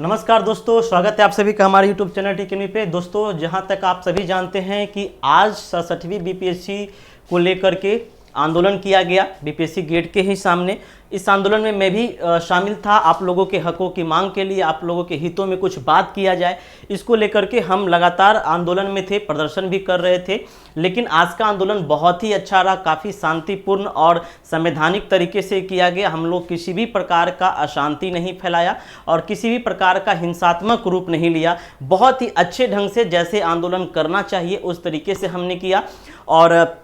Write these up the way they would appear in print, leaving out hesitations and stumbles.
नमस्कार दोस्तों, स्वागत है आप सभी का हमारे YouTube चैनल टीकेमी पे। दोस्तों, जहां तक आप सभी जानते हैं कि आज 67वीं बीपीएससी को लेकर के आंदोलन किया गया बीपीएससी गेट के ही सामने। इस आंदोलन में मैं भी शामिल था। आप लोगों के हकों की मांग के लिए, आप लोगों के हितों में कुछ बात किया जाए, इसको लेकर के हम लगातार आंदोलन में थे, प्रदर्शन भी कर रहे थे। लेकिन आज का आंदोलन बहुत ही अच्छा रहा, काफ़ी शांतिपूर्ण और संवैधानिक तरीके से किया गया। हम लोग किसी भी प्रकार का अशांति नहीं फैलाया और किसी भी प्रकार का हिंसात्मक रूप नहीं लिया। बहुत ही अच्छे ढंग से जैसे आंदोलन करना चाहिए उस तरीके से हमने किया। और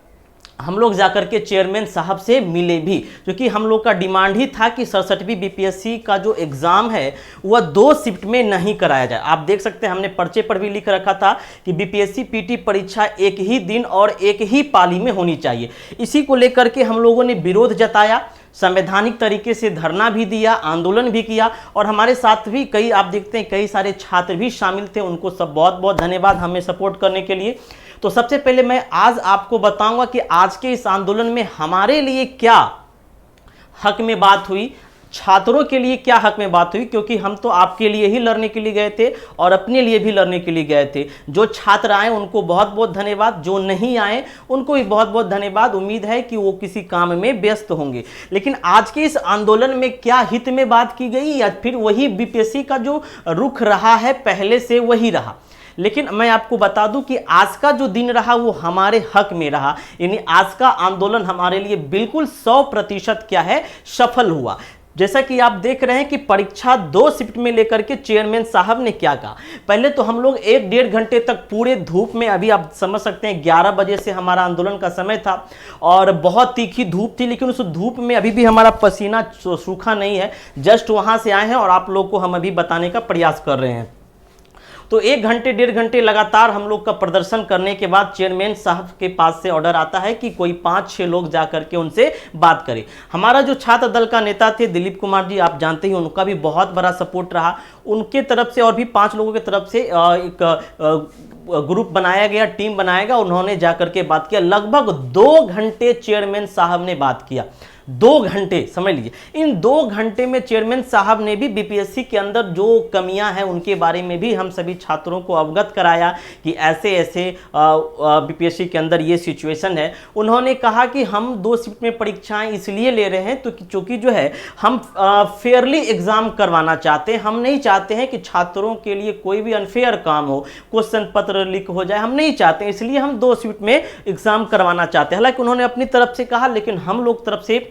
हम लोग जाकर के चेयरमैन साहब से मिले भी, क्योंकि हम लोग का डिमांड ही था कि 67वीं बीपीएससी का जो एग्ज़ाम है वह 2 शिफ्ट में नहीं कराया जाए। आप देख सकते हैं, हमने पर्चे पर भी लिख रखा था कि बीपीएससी पीटी परीक्षा एक ही दिन और एक ही पाली में होनी चाहिए। इसी को लेकर के हम लोगों ने विरोध जताया, संवैधानिक तरीके से धरना भी दिया, आंदोलन भी किया। और हमारे साथ भी कई, आप देखते हैं, कई सारे छात्र भी शामिल थे। उनको सब बहुत बहुत धन्यवाद हमें सपोर्ट करने के लिए। तो सबसे पहले मैं आज आपको बताऊंगा कि आज के इस आंदोलन में हमारे लिए क्या हक में बात हुई, छात्रों के लिए क्या हक में बात हुई, क्योंकि हम तो आपके लिए ही लड़ने के लिए गए थे और अपने लिए भी लड़ने के लिए गए थे। जो छात्र आए उनको बहुत बहुत धन्यवाद, जो नहीं आए उनको भी बहुत बहुत धन्यवाद। उम्मीद है कि वो किसी काम में व्यस्त होंगे। लेकिन आज के इस आंदोलन में क्या हित में बात की गई, या फिर वही बीपीएससी का जो रुख रहा है पहले से वही रहा। लेकिन मैं आपको बता दूं कि आज का जो दिन रहा वो हमारे हक में रहा। यानी आज का आंदोलन हमारे लिए बिल्कुल 100% क्या है, सफल हुआ। जैसा कि आप देख रहे हैं कि परीक्षा 2 शिफ्ट में लेकर के चेयरमैन साहब ने क्या कहा। पहले तो हम लोग 1-1.5 घंटे तक पूरे धूप में, अभी आप समझ सकते हैं 11 बजे से हमारा आंदोलन का समय था और बहुत तीखी धूप थी। लेकिन उस धूप में अभी भी हमारा पसीना सूखा नहीं है। जस्ट वहां से आए हैं और आप लोग को हम अभी बताने का प्रयास कर रहे हैं। तो 1-1.5 घंटे लगातार हम लोग का प्रदर्शन करने के बाद चेयरमैन साहब के पास से ऑर्डर आता है कि कोई 5-6 लोग जाकर के उनसे बात करें। हमारा जो छात्र दल का नेता थे दिलीप कुमार जी, आप जानते ही, उनका भी बहुत बड़ा सपोर्ट रहा। उनके तरफ से और भी 5 लोगों की तरफ से एक ग्रुप बनाया गया, टीम बनाया गया। उन्होंने जाकर के बात किया। लगभग 2 घंटे चेयरमैन साहब ने बात किया। 2 घंटे समझ लीजिए। इन 2 घंटे में चेयरमैन साहब ने भी बीपीएससी के अंदर जो कमियां हैं उनके बारे में भी हम सभी छात्रों को अवगत कराया कि ऐसे ऐसे बीपीएससी के अंदर ये सिचुएशन है। उन्होंने कहा कि हम 2 शिफ्ट में परीक्षाएं इसलिए ले रहे हैं तो चूंकि जो है हम फेयरली एग्जाम करवाना चाहते हैं। हम नहीं चाहते हैं कि छात्रों के लिए कोई भी अनफेयर काम हो, क्वेश्चन पत्र लीक हो जाए, हम नहीं चाहते हैं। इसलिए हम 2 शिफ्ट में एग्जाम करवाना चाहते हैं। हालांकि उन्होंने अपनी तरफ से कहा, लेकिन हम लोग तरफ से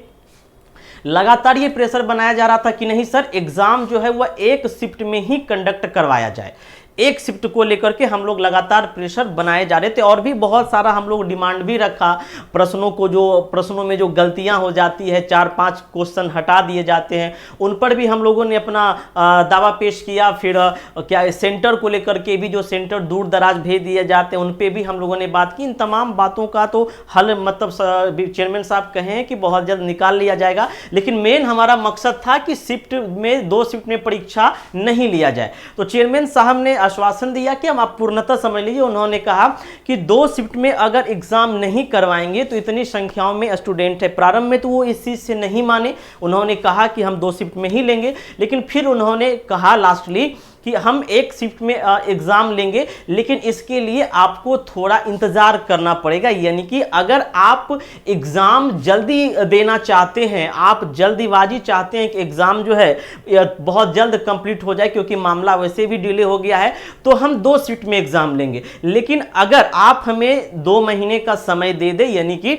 लगातार ये प्रेशर बनाया जा रहा था कि नहीं सर, एग्जाम जो है वह 1 शिफ्ट में ही कंडक्ट करवाया जाए। 1 शिफ्ट को लेकर के हम लोग लगातार प्रेशर बनाए जा रहे थे। और भी बहुत सारा हम लोग डिमांड भी रखा। प्रश्नों में जो गलतियां हो जाती है, 4-5 क्वेश्चन हटा दिए जाते हैं, उन पर भी हम लोगों ने अपना दावा पेश किया। फिर क्या सेंटर को लेकर के भी, जो सेंटर दूर दराज भेज दिए जाते हैं, उन पर भी हम लोगों ने बात की। इन तमाम बातों का तो हल मतलब चेयरमैन साहब कहे कि बहुत जल्द निकाल लिया जाएगा। लेकिन मेन हमारा मकसद था कि शिफ्ट में 2 शिफ्ट में परीक्षा नहीं लिया जाए। तो चेयरमैन साहब ने आश्वासन दिया कि हम, आप पूर्णतः समझ लीजिए, उन्होंने कहा कि 2 शिफ्ट में अगर एग्जाम नहीं करवाएंगे तो इतनी संख्याओं में स्टूडेंट है। प्रारंभ में तो वो इस चीज से नहीं माने, उन्होंने कहा कि हम 2 शिफ्ट में ही लेंगे। लेकिन फिर उन्होंने कहा लास्टली कि हम 1 शिफ्ट में एग्जाम लेंगे, लेकिन इसके लिए आपको थोड़ा इंतजार करना पड़ेगा। यानी कि अगर आप एग्जाम जल्दी देना चाहते हैं, आप जल्दीबाजी चाहते हैं कि एग्जाम जो है बहुत जल्द कंप्लीट हो जाए, क्योंकि मामला वैसे भी डिले हो गया है, तो हम 2 शिफ्ट में एग्जाम लेंगे। लेकिन अगर आप हमें 2 महीने का समय दे दें, यानी कि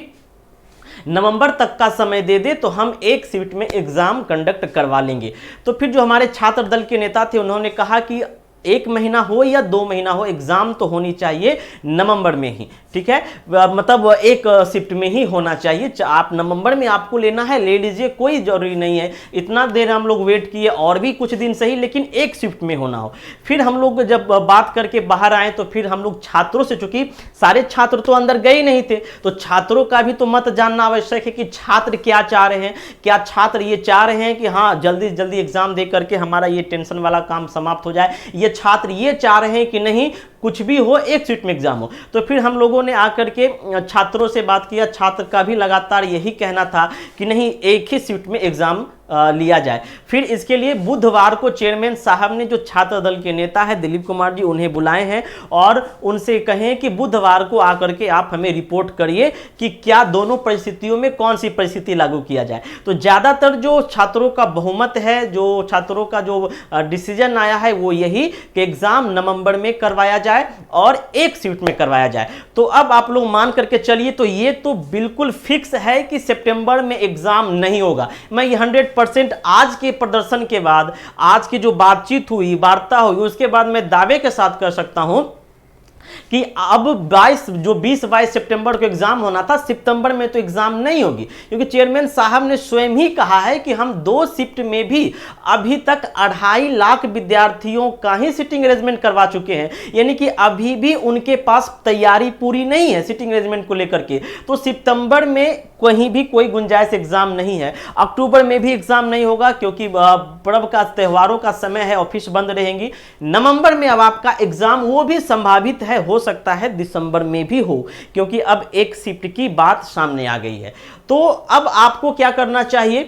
नवंबर तक का समय दे दे, तो हम 1 शिफ्ट में एग्जाम कंडक्ट करवा लेंगे। तो फिर जो हमारे छात्र दल के नेता थे उन्होंने कहा कि 1 महीना हो या 2 महीना हो, एग्जाम तो होनी चाहिए नवंबर में ही। ठीक है, मतलब 1 शिफ्ट में ही होना चाहिए। आप नवंबर में आपको लेना है, ले लीजिए, कोई जरूरी नहीं है। इतना देर हम लोग वेट किए, और भी कुछ दिन सही, लेकिन 1 शिफ्ट में होना हो। फिर हम लोग जब बात करके बाहर आए तो फिर हम लोग छात्रों से, चूंकि सारे छात्र तो अंदर गए नहीं थे, तो छात्रों का भी तो मत जानना आवश्यक है कि छात्र क्या चाह रहे हैं। क्या छात्र ये चाह रहे हैं कि हाँ जल्दी जल्दी एग्जाम दे करके हमारा ये टेंशन वाला काम समाप्त हो जाए, ये छात्र ये चाह रहे हैं कि नहीं कुछ भी हो, एक शिफ्ट में एग्जाम हो। तो फिर हम लोगों ने आकर के छात्रों से बात किया, छात्र का भी लगातार यही कहना था कि नहीं, एक ही शिफ्ट में एग्जाम लिया जाए। फिर इसके लिए बुधवार को चेयरमैन साहब ने, जो छात्र दल के नेता है दिलीप कुमार जी, उन्हें बुलाए हैं और उनसे कहें कि बुधवार को आकर के आप हमें रिपोर्ट करिए कि क्या दोनों परिस्थितियों में कौन सी परिस्थिति लागू किया जाए। तो ज़्यादातर जो छात्रों का बहुमत है, जो छात्रों का जो डिसीजन आया है वो यही कि एग्जाम नवंबर में करवाया जाए और एक शिफ्ट में करवाया जाए। तो अब आप लोग मान करके चलिए, तो ये तो बिल्कुल फिक्स है कि सितंबर में एग्जाम नहीं होगा। मैं ये 100% आज के प्रदर्शन के बाद, आज की जो बातचीत हुई, वार्ता हुई, उसके बाद मैं दावे के साथ कर सकता हूं कि अब 20-22 सितंबर को एग्जाम होना था, सितंबर में तो एग्जाम नहीं होगी, क्योंकि चेयरमैन साहब ने स्वयं ही कहा है कि हम 2 शिफ्ट में भी अभी तक 2.5 लाख विद्यार्थियों का ही सीटिंग अरेंजमेंट करवा चुके हैं। यानी कि अभी भी उनके पास तैयारी पूरी नहीं है सीटिंग अरेंजमेंट को लेकर के। तो सितंबर में कहीं भी कोई गुंजाइश एग्जाम नहीं है। अक्टूबर में भी एग्जाम नहीं होगा क्योंकि पर्व का, त्योहारों का समय है, ऑफिस बंद रहेंगी। नवंबर में अब आपका एग्जाम, वो भी संभावित है, हो सकता है दिसंबर में भी हो, क्योंकि अब एक शिफ्ट की बात सामने आ गई है। तो अब आपको क्या करना चाहिए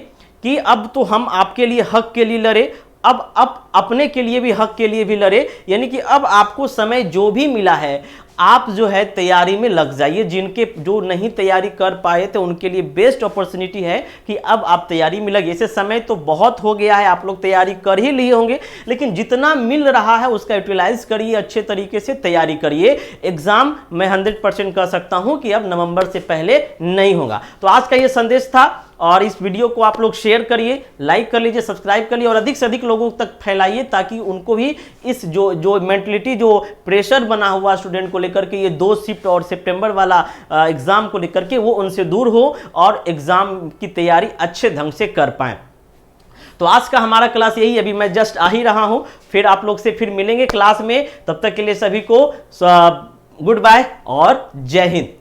कि अब तो हम आपके लिए, हक के लिए लड़े, अब अपने के लिए भी, हक के लिए भी लड़े। यानी कि अब आपको समय जो भी मिला है, आप जो है तैयारी में लग जाइए। जिनके जो नहीं तैयारी कर पाए थे उनके लिए बेस्ट अपॉर्चुनिटी है कि अब आप तैयारी में लगे। इसे समय तो बहुत हो गया है, आप लोग तैयारी कर ही लिए होंगे, लेकिन जितना मिल रहा है उसका यूटिलाइज करिए, अच्छे तरीके से तैयारी करिए। एग्जाम मैं 100% कह सकता हूं कि अब नवंबर से पहले नहीं होगा। तो आज का ये संदेश था और इस वीडियो को आप लोग शेयर करिए, लाइक कर लीजिए, सब्सक्राइब कर लीजिए और अधिक से अधिक लोगों तक फैलाइए, ताकि उनको भी इस जो मेंटलिटी, जो प्रेशर बना हुआ स्टूडेंट को लेकर के, ये 2 शिफ्ट और सितंबर वाला एग्जाम को लेकर के, वो उनसे दूर हो और एग्जाम की तैयारी अच्छे ढंग से कर पाएं। तो आज का हमारा क्लास यही, अभी मैं जस्ट आ ही रहा हूं, फिर आप लोग से फिर मिलेंगे क्लास में। तब तक के लिए सभी को गुड बाय और जय हिंद।